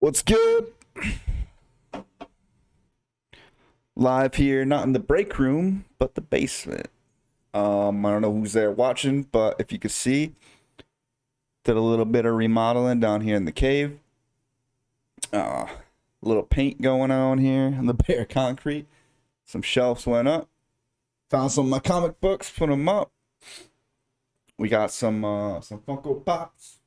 What's good? Live here, not in the break room, but the basement. I don't know who's there watching, but if you could see, did a little bit of remodeling down here in the cave. A little paint going on here in the bare concrete. Some shelves went up. Found some of my comic books, put them up. We got some Funko Pops.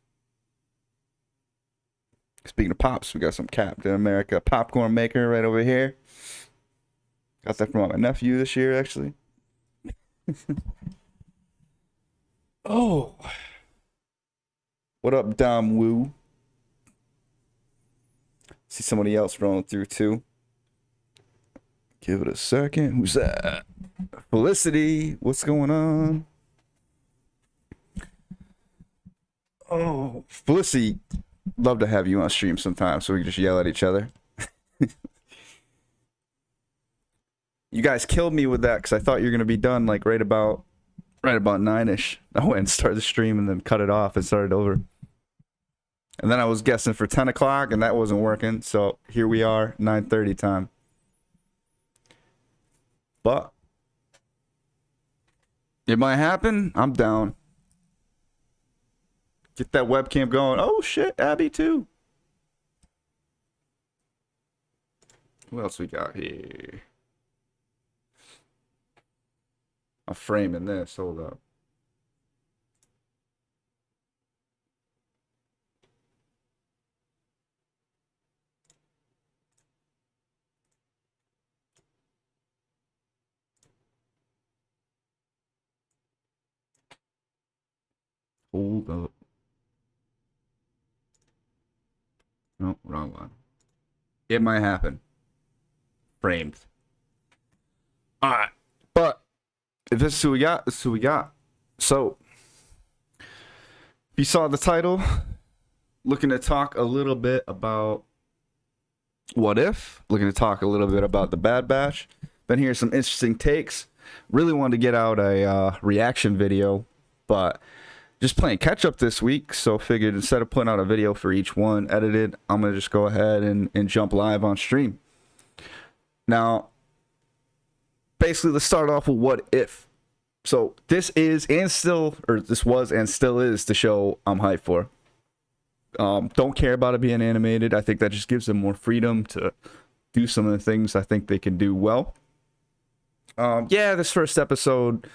Speaking of Pops, we got some Captain America popcorn maker right over here. Got that from my nephew this year, actually. Oh. What up, Dom Woo? See somebody else rolling through, too. Give it a second. Who's that? Felicity. What's going on? Oh, Felicity. Love to have you on stream sometime so we can just yell at each other. You guys killed me with that because I thought you were going to be done like right about 9ish. I went and started the stream and then cut it off and started over. And then I was guessing for 10 o'clock and that wasn't working. So here we are, 9:30 time. But it might happen. I'm down. Get that webcam going. Oh shit, Abby too. What else we got here? I'm framing this. Hold up. Hold up. No, wrong one. It might happen. Framed. Alright. But if this is who we got, this is who we got. So if you saw the title, looking to talk a little bit about What If, looking to talk a little bit about the Bad Batch. Been hearing some interesting takes. Really wanted to get out a reaction video, but just playing catch up this week, so figured instead of putting out a video for each one edited, I'm gonna just go ahead and jump live on stream. Now, basically, let's start off with What If. So this was and still is the show I'm hyped for. Don't care about it being animated. I think that just gives them more freedom to do some of the things I think they can do well. Yeah, this first episode,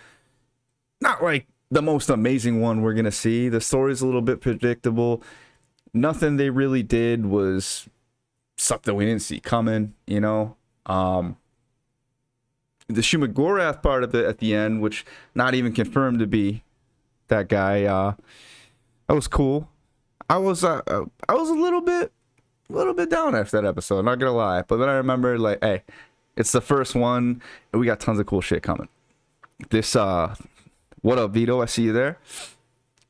not like the most amazing one we're gonna see. The story's a little bit predictable. Nothing they really did was something we didn't see coming, you know. The Shumagorath part of it at the end, which not even confirmed to be that guy, that was cool. I was a little bit down after that episode, not gonna lie. But then I remembered, like, hey, it's the first one, and we got tons of cool shit coming. This what up, Vito? I see you there.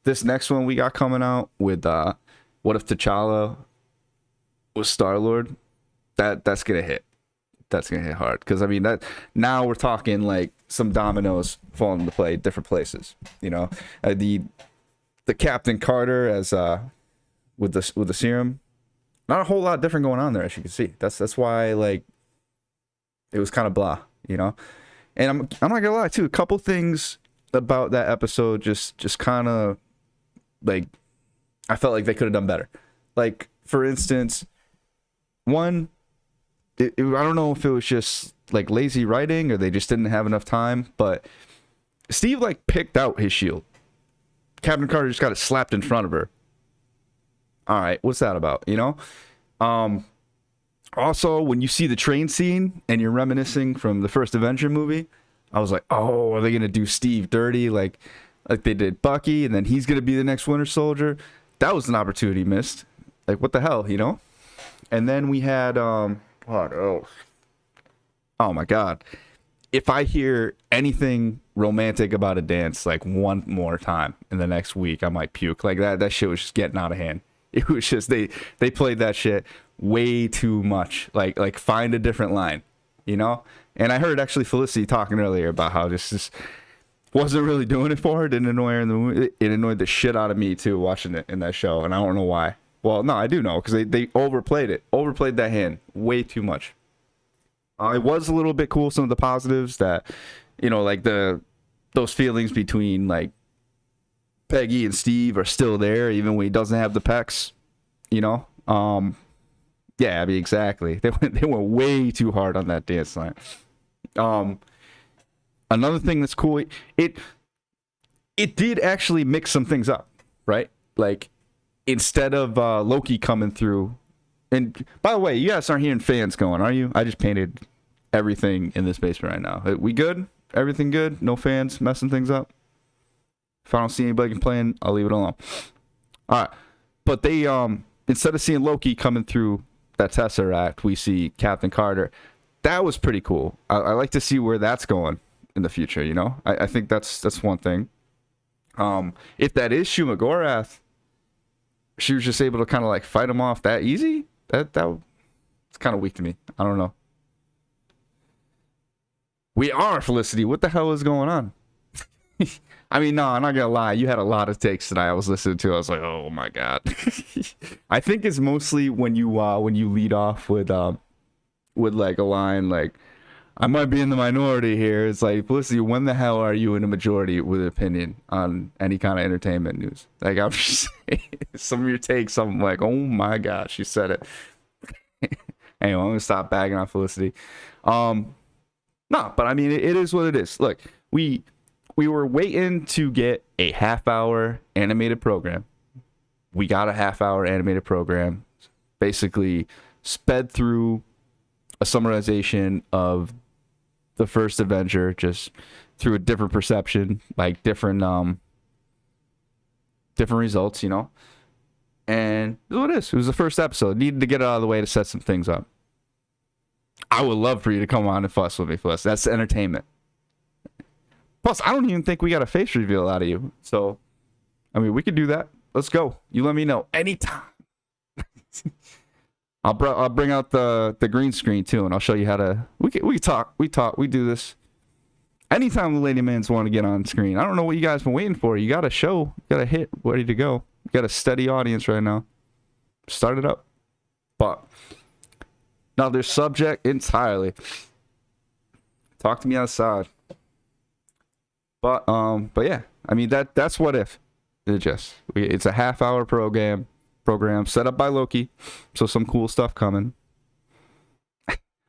This next one we got coming out with What If T'Challa was Star-Lord? That's gonna hit. That's gonna hit hard. Because I mean that now we're talking like some dominoes falling into play, different places. You know, the Captain Carter as with the serum. Not a whole lot different going on there, as you can see. That's why like it was kind of blah, you know. And I'm not gonna lie too. A couple things about that episode just kind of like I felt like they could have done better. Like for instance, one, I don't know if it was just like lazy writing or they just didn't have enough time, but Steve like picked out his shield. Captain Carter just got it slapped in front of her. All right, what's that about? You know. Also, when you see the train scene and you're reminiscing from the first Avenger movie, I was like, oh, are they gonna do Steve dirty like they did Bucky, and then he's gonna be the next Winter Soldier? That was an opportunity missed. Like, what the hell, you know? And then we had what else? Oh my god. If I hear anything romantic about a dance like one more time in the next week, I might puke. Like that shit was just getting out of hand. It was just they played that shit way too much. Like find a different line, you know? And I heard actually Felicity talking earlier about how this wasn't really doing it for her. Didn't annoy her in the movie. It annoyed the shit out of me too watching it in that show, and I don't know why. Well, no, I do know because they overplayed it, overplayed that hand way too much. It was a little bit cool. Some of the positives that, like those feelings between like Peggy and Steve are still there, even when he doesn't have the pecs. Yeah, I mean, exactly. They went way too hard on that dance line. Another thing that's cool, it did actually mix some things up, right? Like, instead of Loki coming through, and by the way, you guys aren't hearing fans going, are you? I just painted everything in this basement right now. We good? Everything good? No fans messing things up? If I don't see anybody complaining, I'll leave it alone. All right. But they, instead of seeing Loki coming through that Tesseract, we see Captain Carter. That was pretty cool. I like to see where that's going in the future, I think that's one thing. If that is Shuma Gorath, she was just able to kind of like fight him off that easy. It's kind of weak to me. I don't know. We are Felicity. What the hell is going on? I mean, no, I'm not gonna lie. You had a lot of takes tonight. I was listening to. I was like, oh my god. I think it's mostly when you lead off with like a line like, I might be in the minority here. It's like, Felicity, when the hell are you in a majority with an opinion on any kind of entertainment news? Like, I'm just saying, some of your takes, I'm like, oh my gosh, you said it. Anyway, I'm gonna stop bagging on Felicity. No, but I mean, it is what it is. Look, we were waiting to get a half-hour animated program. We got a half-hour animated program, basically sped through a summarization of the first Avenger, just through a different perception, like different results, And this is what it is. It was the first episode. Needed to get it out of the way to set some things up. I would love for you to come on and fuss with me, Fuss. That's entertainment. Plus, I don't even think we got a face reveal out of you. So, I mean, we could do that. Let's go. You let me know anytime. I'll bring out the green screen too, and I'll show you how to. We talk. We do this. Anytime the Lady Mans want to get on screen, I don't know what you guys been waiting for. You got a show, you got a hit ready to go. You got a steady audience right now. Start it up. But now their subject entirely. Talk to me outside. But yeah, I mean that's what if. It's a half-hour program set up by Loki, so some cool stuff coming.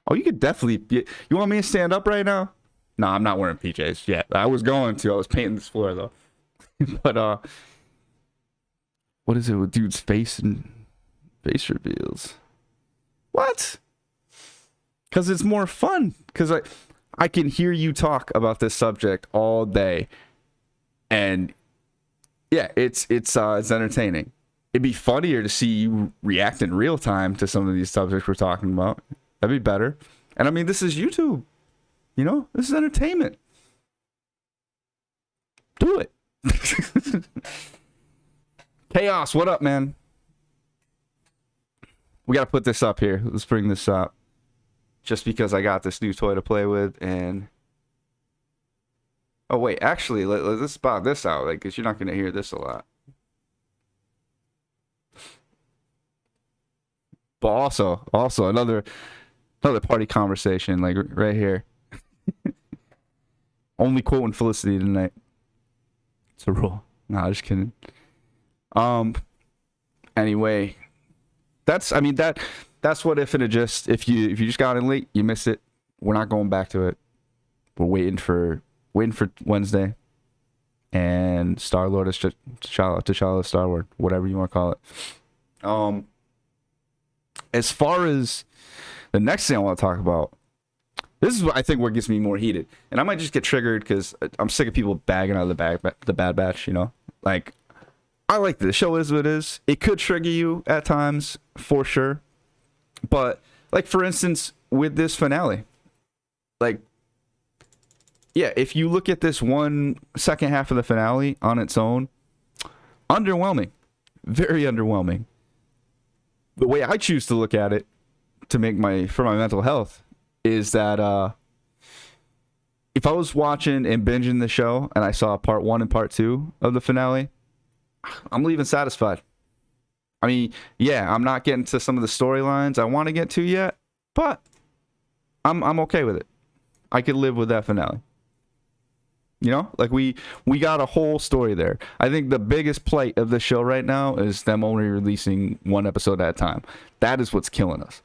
Oh, you could definitely. You want me to stand up right now? No, I'm not wearing PJs yet. I was going to. I was painting this floor though. But what is it with dude's face and face reveals? What? Because it's more fun. Because I can hear you talk about this subject all day, and yeah, it's entertaining. It'd be funnier to see you react in real time to some of these subjects we're talking about. That'd be better. And I mean, this is YouTube. This is entertainment. Do it. Chaos, what up, man? We got to put this up here. Let's bring this up. Just because I got this new toy to play with, and oh wait, actually, let's spot this out, like, because you're not gonna hear this a lot. But also another party conversation, like right here. Only quoting Felicity tonight. It's a rule. Nah, just kidding. Anyway, that's what if it just if you just got in late, you missed it. We're not going back to it. We're waiting for Wednesday, and Star-Lord is T'Challa Star-Lord, whatever you want to call it. As far as the next thing I want to talk about, this is what I think what gets me more heated, and I might just get triggered because I'm sick of people bagging out of the Bad Batch. Like, I like the show is what it is. It could trigger you at times for sure. But, like, for instance, with this finale, like, yeah, if you look at this one second half of the finale on its own, underwhelming. Very underwhelming. The way I choose to look at it for my mental health is that if I was watching and binging the show and I saw part 1 and part 2 of the finale, I'm leaving satisfied. I mean, yeah, I'm not getting to some of the storylines I want to get to yet, but I'm okay with it. I could live with that finale. You know, like we got a whole story there. I think the biggest plight of the show right now is them only releasing one episode at a time. That is what's killing us.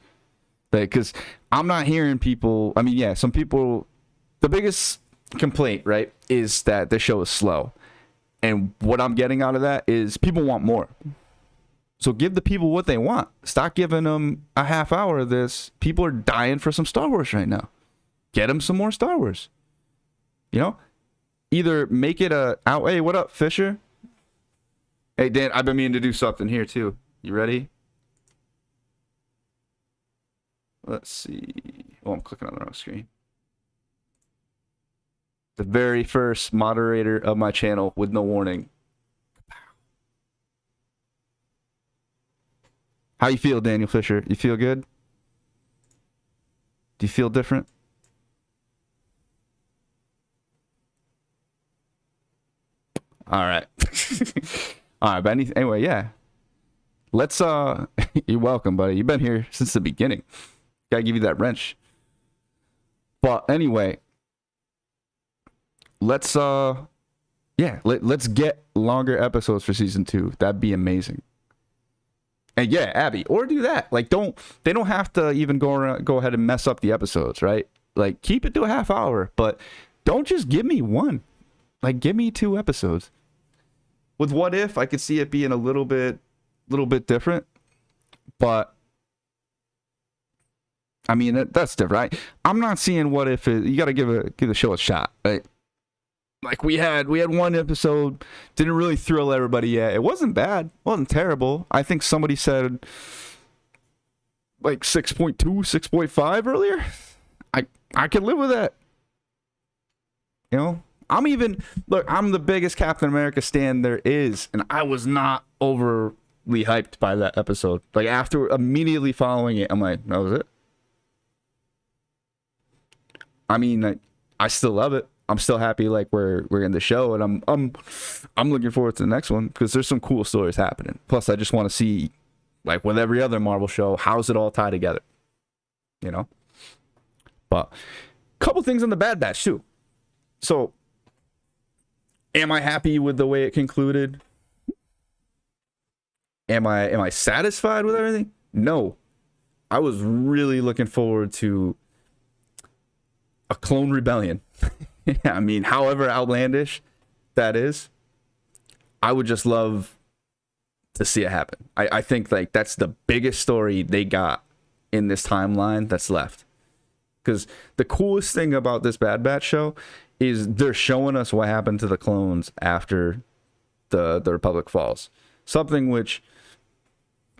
Because I'm not hearing people. I mean, yeah, some people. The biggest complaint, right, is that the show is slow, and what I'm getting out of that is people want more. So give the people what they want. Stop giving them a half hour of this. People are dying for some Star Wars right now. Get them some more Star Wars. You know. Either make it a out. Hey, what up, Fisher? Hey, Dan, I've been meaning to do something here too. You ready? Let's see. Oh, I'm clicking on the wrong screen. The very first moderator of my channel with no warning. How you feel, Daniel Fisher? You feel good? Do you feel different? All right. All right, but anyway, yeah. Let's you're welcome, buddy. You've been here since the beginning. Gotta give you that wrench. But anyway, let's let's get longer episodes for season 2. That'd be amazing. And yeah, Abby, or do that. Like they don't have to even go ahead and mess up the episodes, right? Like keep it to a half hour, but don't just give me one. Like give me 2 episodes. With What If, I could see it being a little bit different, but I mean that's different. I'm not seeing What If. You got to give the show a shot, right? Like we had one episode, didn't really thrill everybody yet. It wasn't bad, wasn't terrible. I think somebody said like 6.2, 6.5 earlier. I could live with that. You know. I'm the biggest Captain America stan there is, and I was not overly hyped by that episode. Like after immediately following it, I'm like, that was it. I mean, I still love it. I'm still happy like we're in the show, and I'm looking forward to the next one because there's some cool stories happening. Plus, I just want to see, like with every other Marvel show, how's it all tie together, you know? But a couple things on the Bad Batch too. So. Am I happy with the way it concluded? Am I satisfied with everything? No. I was really looking forward to a clone rebellion. I mean, however outlandish that is, I would just love to see it happen. I think like that's the biggest story they got in this timeline that's left. Because the coolest thing about this Bad Batch show is they're showing us what happened to the clones after the Republic falls. Something which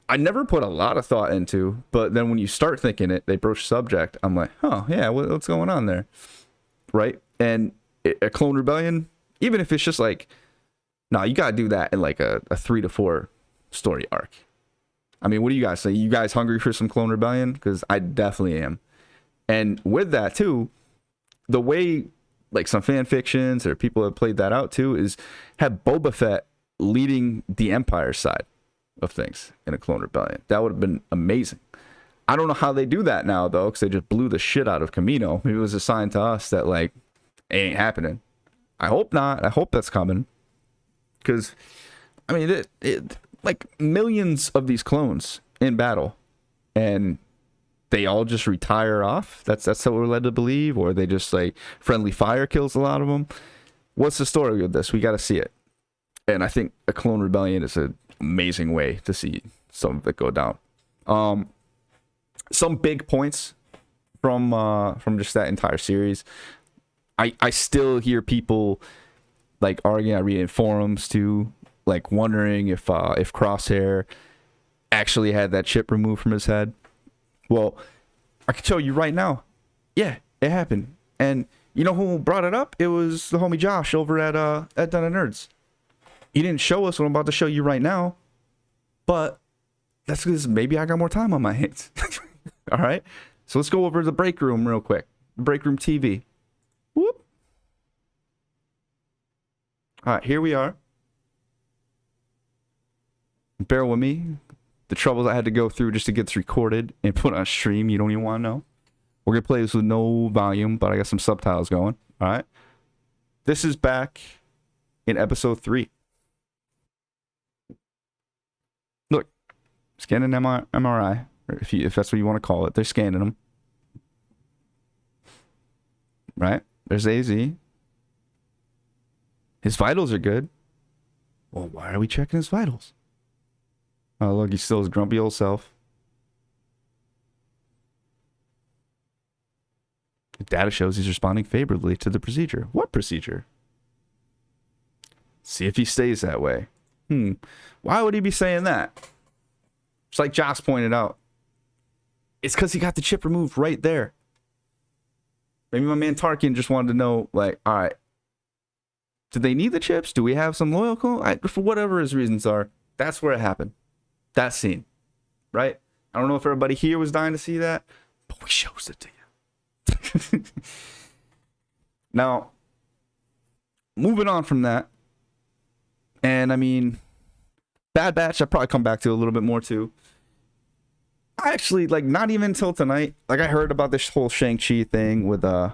I never put a lot of thought into, but then when you start thinking it, they broach subject, I'm like, oh, yeah, what's going on there? Right? And a clone rebellion, even if it's just like, nah, you got to do that in like a 3 to 4 story arc. I mean, what do you guys say? You guys hungry for some clone rebellion? Because I definitely am. And with that, too, the way like some fan fictions or people have played that out too is have Boba Fett leading the Empire side of things in a clone rebellion. That would have been amazing. I don't know how they do that now though, because they just blew the shit out of Kamino. Maybe it was a sign to us that like it ain't happening. I hope not. I hope that's coming. Because I mean it like millions of these clones in battle, and they all just retire off. That's what we're led to believe, or they just like friendly fire kills a lot of them. What's the story with this? We got to see it, and I think a clone rebellion is an amazing way to see some of it go down. Some big points from just that entire series. I still hear people like arguing. I read in forums too, like wondering if Crosshair actually had that chip removed from his head. Well, I can tell you right now, yeah, it happened. And you know who brought it up? It was the homie Josh over at Dun and Nerds. He didn't show us what I'm about to show you right now, but that's because maybe I got more time on my hands. All right, so let's go over to the break room real quick. Break room TV. Whoop. All right, here we are. Bear with me. the troubles I had to go through just to get this recorded and put on stream. You don't even want to know. We're going to play this with no volume, but I got some subtitles going. All right. This is back in episode 3. Look, scanning MRI, or if that's what you want to call it. They're scanning them. Right? There's AZ. His vitals are good. Well, why are we checking his vitals? Oh, look, he's still his grumpy old self. The data shows he's responding favorably to the procedure. What procedure? See if he stays that way. Why would he be saying that? Just like Joss pointed out. It's because he got the chip removed right there. Maybe my man Tarkin just wanted to know, like, all right, do they need the chips? Do we have some loyal for whatever his reasons are, that's where it happened. That scene. Right? I don't know if everybody here was dying to see that, but we shows it to you. Now, moving on from that, and I mean, Bad Batch, I'll probably come back to a little bit more too. I actually, like, not even until tonight, like, I heard about this whole Shang-Chi thing with their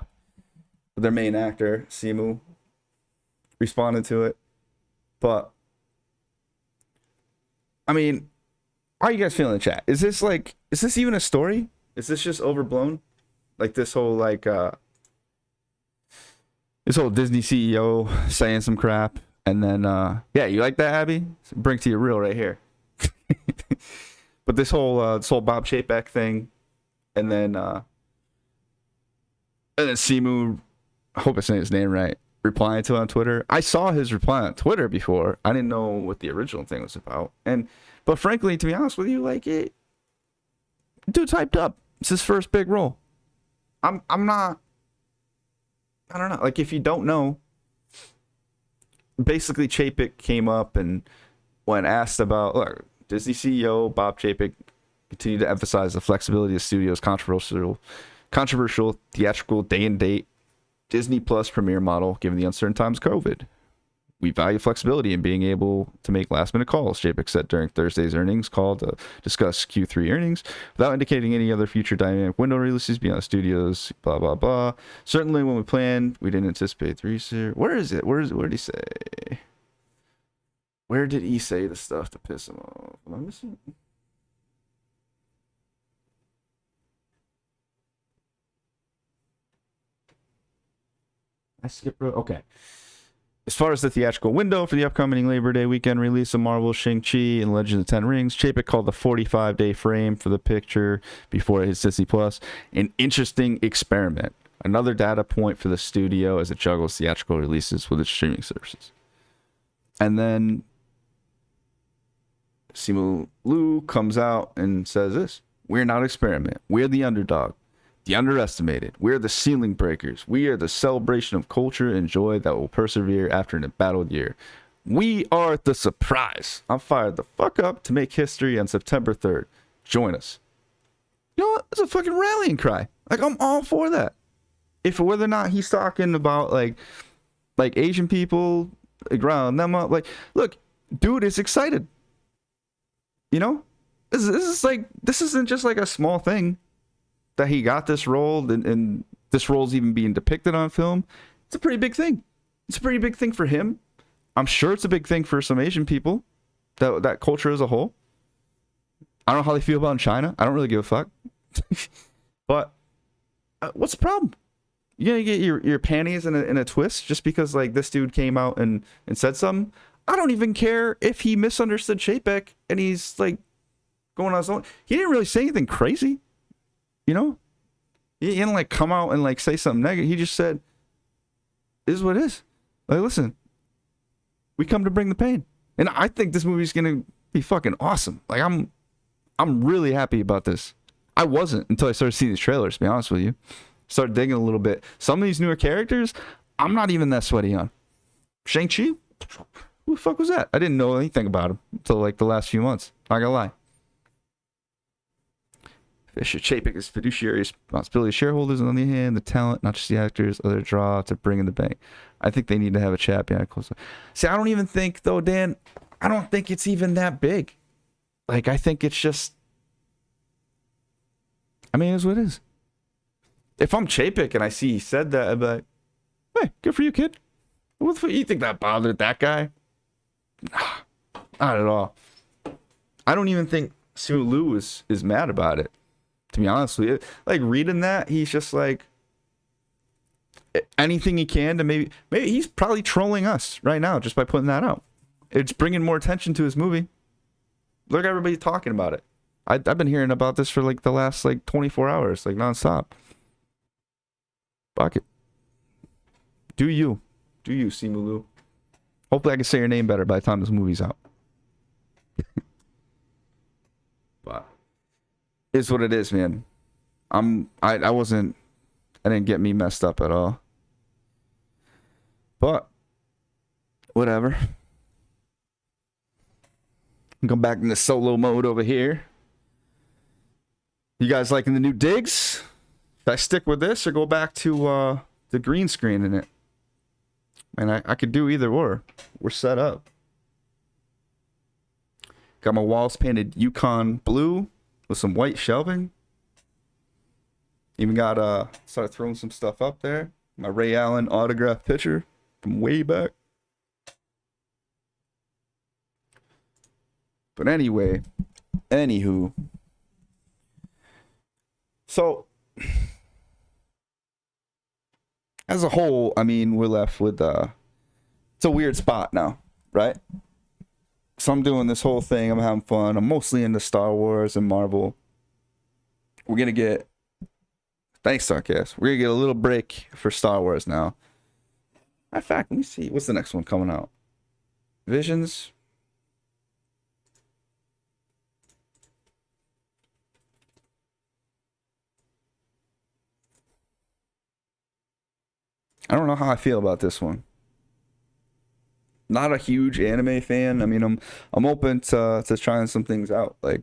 main actor, Simu, responded to it. But, I mean, how are you guys feeling in the chat? Is this even a story? Is this just overblown? Like, this whole, like, this whole Disney CEO saying some crap, and then, yeah, you like that, Abby? Bring to you real right here. But this whole Bob Chapek thing, and then Simu, I hope I'm saying his name right, replying to it on Twitter. I saw his reply on Twitter before. I didn't know what the original thing was about. But frankly, to be honest with you, like, dude's hyped up. It's his first big role. I'm not. I don't know. Like, if you don't know, basically Chapek came up and when asked about, look, Disney CEO Bob Chapek continued to emphasize the flexibility of studios' controversial theatrical day and date Disney Plus premiere model given the uncertain times of COVID. We value flexibility in being able to make last-minute calls, Chapek said during Thursday's earnings call to discuss Q3 earnings, without indicating any other future dynamic window releases beyond studios, blah, blah, blah. Certainly when we planned, we didn't anticipate 3 series. Where is it? Where did he say? Where did he say the stuff to piss him off? Am I missing? I skipped. Okay. As far as the theatrical window for the upcoming Labor Day weekend release of Marvel's Shang-Chi and Legend of the Ten Rings, Chapek called the 45-day frame for the picture before it hits Disney Plus an interesting experiment. Another data point for the studio as it juggles theatrical releases with its streaming services. And then Simu Liu comes out and says this: we're not an experiment. We're the underdog, the underestimated. We're the ceiling breakers. We are the celebration of culture and joy that will persevere after an embattled year. We are the surprise. I'm fired the fuck up to make history on September 3rd. Join us. You know what? It's a fucking rallying cry. Like, I'm all for that. If whether or not he's talking about like Asian people, like, round them up, like, look, dude is excited. You know, this isn't just like a small thing that he got this role and this role's even being depicted on film. It's a pretty big thing. It's a pretty big thing for him. I'm sure it's a big thing for some Asian people, that culture as a whole. I don't know how they feel about in China. I don't really give a fuck. But what's the problem? You gonna get your panties in a twist just because, like, this dude came out and said something? I don't even care if he misunderstood Chapek and he's, like, going on his own. He didn't really say anything crazy, you know? He didn't, like, come out and, like, say something negative. He just said, "This is what it is. Like, listen, we come to bring the pain." And I think this movie's gonna be fucking awesome. Like, I'm really happy about this. I wasn't until I started seeing these trailers, to be honest with you. Started digging a little bit. Some of these newer characters, I'm not even that sweaty on. Shang-Chi? Who the fuck was that? I didn't know anything about him until, like, the last few months. Not gonna lie. Fisher Chapek is fiduciary responsibility of shareholders, and on the other hand, the talent, not just the actors, other draw to bring in the bank. I think they need to have a chat behind close. See, I don't even think, though, Dan, I don't think it's even that big. Like, I think it's just, I mean, it is what it is. If I'm Chapek and I see he said that, I'd be like, hey, good for you, kid. What the fuck, you think that bothered that guy? Nah, not at all. I don't even think Simu Liu is mad about it, to be honest with you. Like, reading that, he's just like, anything he can to maybe he's probably trolling us right now just by putting that out. It's bringing more attention to his movie. Look at everybody talking about it. I've been hearing about this for like the last like 24 hours, like nonstop. Fuck it. Do you, Simu Liu? Hopefully I can say your name better by the time this movie's out. But it's what it is, man. I didn't get me messed up at all. But whatever. Come back into solo mode over here. You guys liking the new digs? Should I stick with this or go back to the green screen in it? And I could do either or. We're set up. Got my walls painted Yukon blue with some white shelving. Even got started throwing some stuff up there. My Ray Allen autograph picture from way back. But anyway, anywho. So as a whole, I mean, we're left with it's a weird spot now, right? So I'm doing this whole thing, I'm having fun. I'm mostly into Star Wars and Marvel. We're gonna get thanks, Starcast. We're gonna get a little break for Star Wars now. In fact, let me see. What's the next one coming out? Visions. I don't know how I feel about this one. Not a huge anime fan. I mean, I'm open to trying some things out. Like,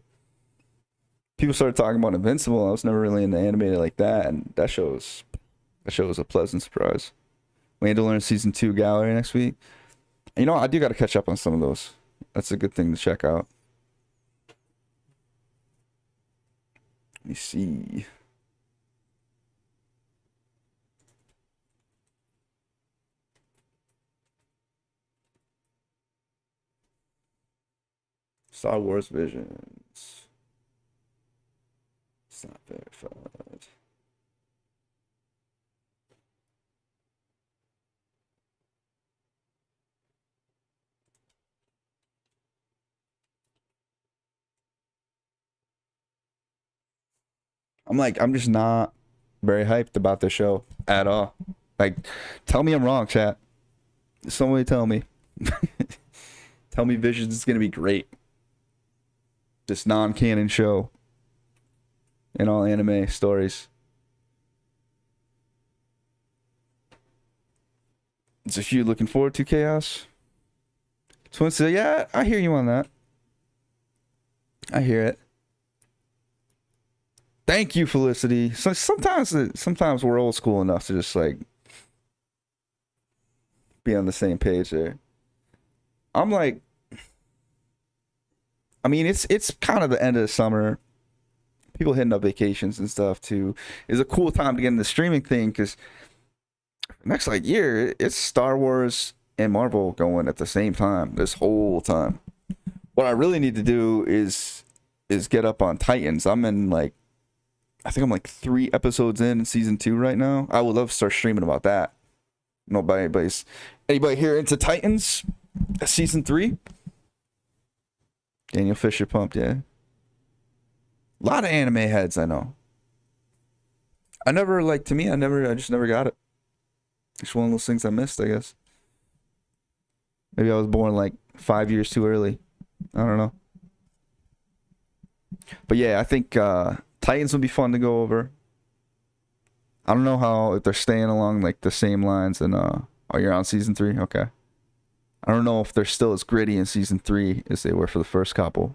people started talking about Invincible. I was never really into anime like that, and that show was a pleasant surprise. Mandalorian season 2 gallery next week. You know, I do got to catch up on some of those. That's a good thing to check out. Let me see. Star Wars Visions. It's not verified. I'm just not very hyped about the show at all. Like, tell me I'm wrong, chat. Somebody tell me. Tell me Visions is gonna be great. This non-canon show in all anime stories. It's a few looking forward to Chaos. Twin said, yeah, I hear you on that. I hear it. Thank you, Felicity. So sometimes we're old school enough to just like be on the same page there. I'm like, I mean, it's kind of the end of the summer. People hitting up vacations and stuff too. It's a cool time to get in the streaming thing because next like year it's Star Wars and Marvel going at the same time this whole time. What I really need to do is get up on Titans. I'm in like, I think I'm like 3 episodes in season 2 right now. I would love to start streaming about that. Anybody here into Titans season 3? Daniel Fisher pumped, yeah. A lot of anime heads, I know. I just never got it. It's one of those things I missed, I guess. Maybe I was born like 5 years too early. I don't know. But yeah, I think Titans would be fun to go over. I don't know if they're staying along like the same lines and you're on season 3? Okay. I don't know if they're still as gritty in season 3 as they were for the first couple.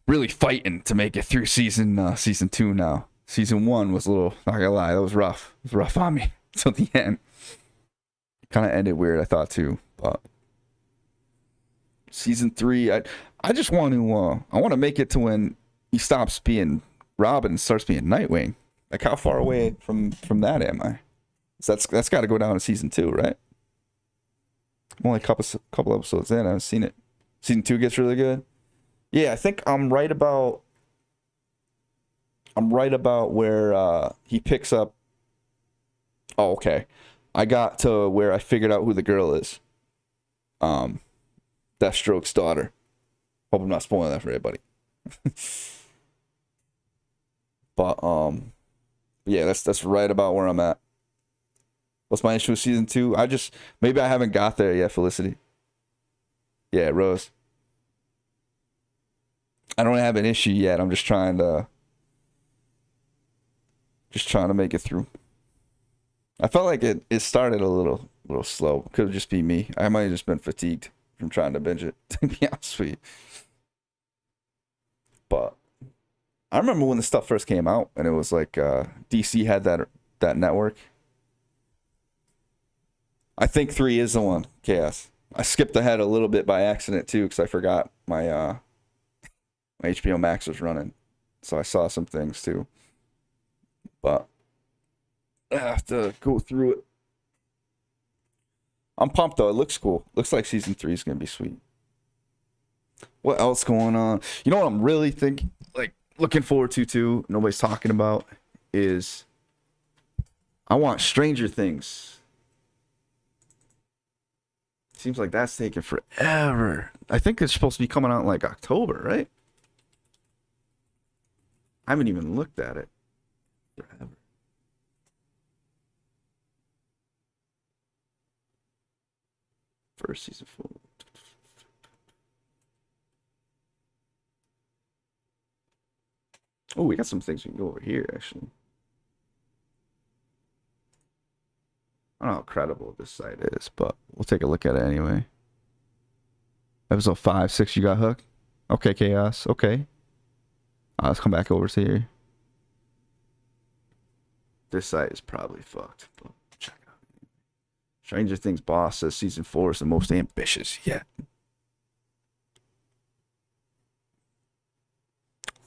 Really fighting to make it through season 2 now. Season 1 was a little, not gonna lie, that was rough. It was rough on me till the end. Kind of ended weird, I thought too, but Season 3, I just want to I want to make it to when he stops being Robin and starts being Nightwing. Like, how far away from that am I? So that's got to go down to season 2, right? I'm only a couple episodes in. I haven't seen it. Season 2 gets really good. Yeah, I think I'm right about where he picks up. Oh, okay. I got to where I figured out who the girl is. Deathstroke's daughter. Hope I'm not spoiling that for everybody. But yeah, that's right about where I'm at. What's my issue with season 2? Maybe I haven't got there yet, Felicity. Yeah, Rose. I don't have an issue yet. I'm just trying to make it through. I felt like it started a little slow. Could just be me. I might have just been fatigued from trying to binge it, to be honest with you. But I remember when the stuff first came out and it was like DC had that network. I think 3 is the one, Chaos. I skipped ahead a little bit by accident too because I forgot my my HBO Max was running. So I saw some things too. But I have to go through it. I'm pumped though. It looks cool. Looks like season 3 is gonna be sweet. What else going on? You know what I'm really looking forward to too, nobody's talking about, is I want Stranger Things. Seems like that's taking forever. I think it's supposed to be coming out in like October, right? I haven't even looked at it. Forever. First season 4. Oh, we got some things we can go over here, actually. I don't know how credible this site is, but we'll take a look at it anyway. Episode 5, 6, you got hooked? Okay, Chaos. Okay. Let's come back over to here. This site is probably fucked, but check it out. Stranger Things boss says season 4 is the most ambitious yet.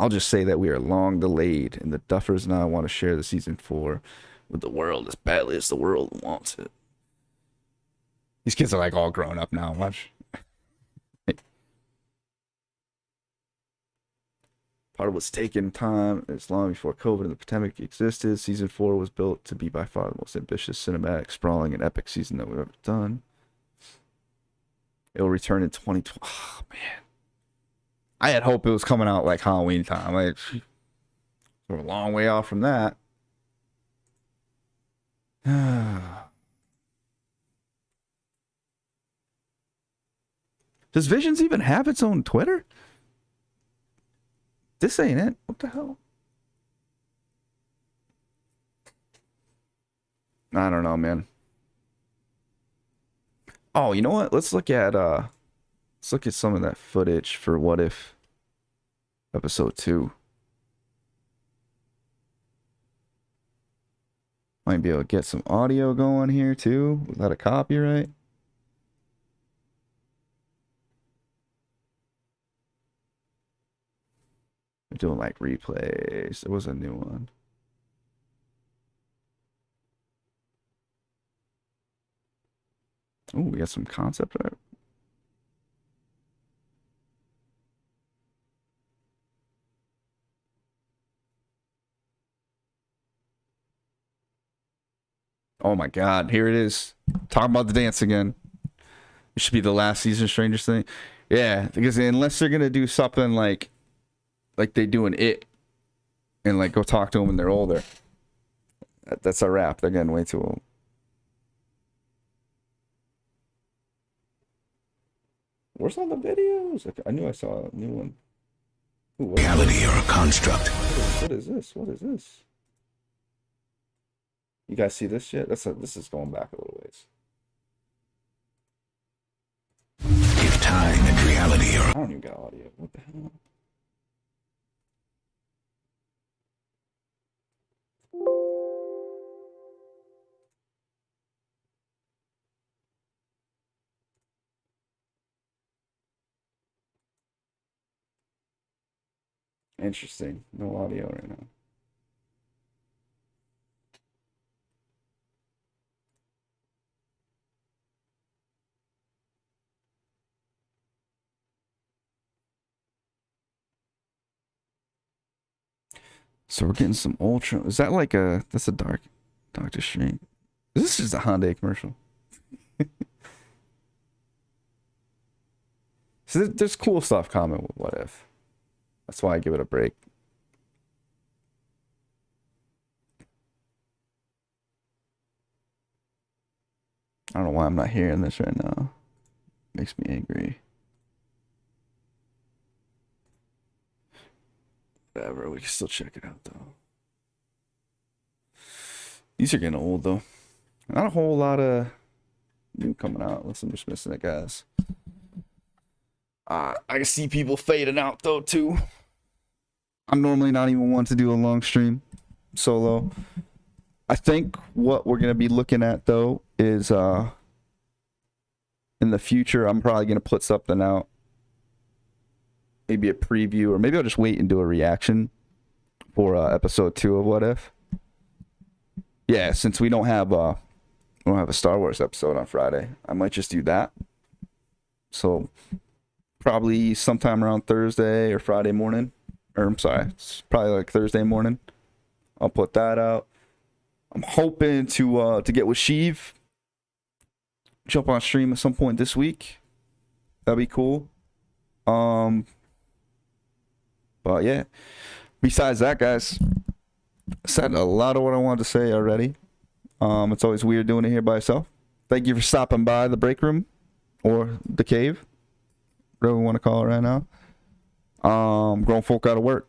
I'll just say that we are long delayed, and the Duffers and I want to share the season 4 with the world as badly as the world wants it. These kids are like all grown up now. Watch. Part of what's taken time is long before COVID and the pandemic existed. Season 4 was built to be by far the most ambitious, cinematic, sprawling, and epic season that we've ever done. It will return in 2020. Oh, man. I had hoped it was coming out like Halloween time. We're a long way off from that. Does Visions even have its own Twitter? This ain't it. What the hell? I don't know, man. Oh, you know what? Let's look at some of that footage for What If episode 2. Might be able to get some audio going here too without a copyright. We're doing like replays. There was a new one. Oh, we got some concept art. Oh my God, here it is. Talking about the dance again. It should be the last season of Stranger Things. Yeah, because unless they're gonna do something like they do in It, and like go talk to them when they're older, that's a wrap. They're getting way too old. Where's all the videos? I knew I saw a new one. Ooh, Reality or a construct? What is this? What is this? You guys see this shit? This is going back a little ways. If time and reality are... I don't even got audio. What the hell? Interesting. No audio right now. So we're getting some Ultra. Is that like a? That's a dark Doctor Strange. Is this just a Hyundai commercial? So there's cool stuff coming with What If. That's why I give it a break. I don't know why I'm not hearing this right now. Makes me angry. Whatever, we can still check it out though. These are getting old though. Not a whole lot of new coming out unless I'm just missing it, guys. I can see people fading out though too. I'm normally not even one to do a long stream solo. I think what we're gonna be looking at though is in the future I'm probably gonna put something out. Maybe a preview, or maybe I'll just wait and do a reaction for episode 2 of What If. Yeah, since we don't have a Star Wars episode on Friday, I might just do that. So probably sometime around Thursday or Friday morning. Or I'm sorry, it's probably like Thursday morning. I'll put that out. I'm hoping to get with Sheev. Jump on stream at some point this week. That'd be cool. But yeah. Besides that, guys, I said a lot of what I wanted to say already. It's always weird doing it here by myself. Thank you for stopping by the break room or the cave, whatever we want to call it right now. Grown folk out of work.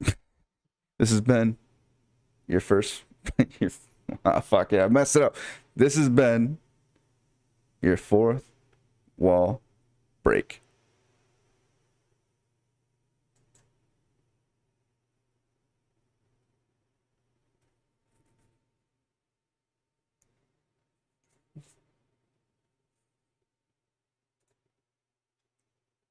This has been your first. Fuck yeah, I messed it up. This has been your fourth wall break.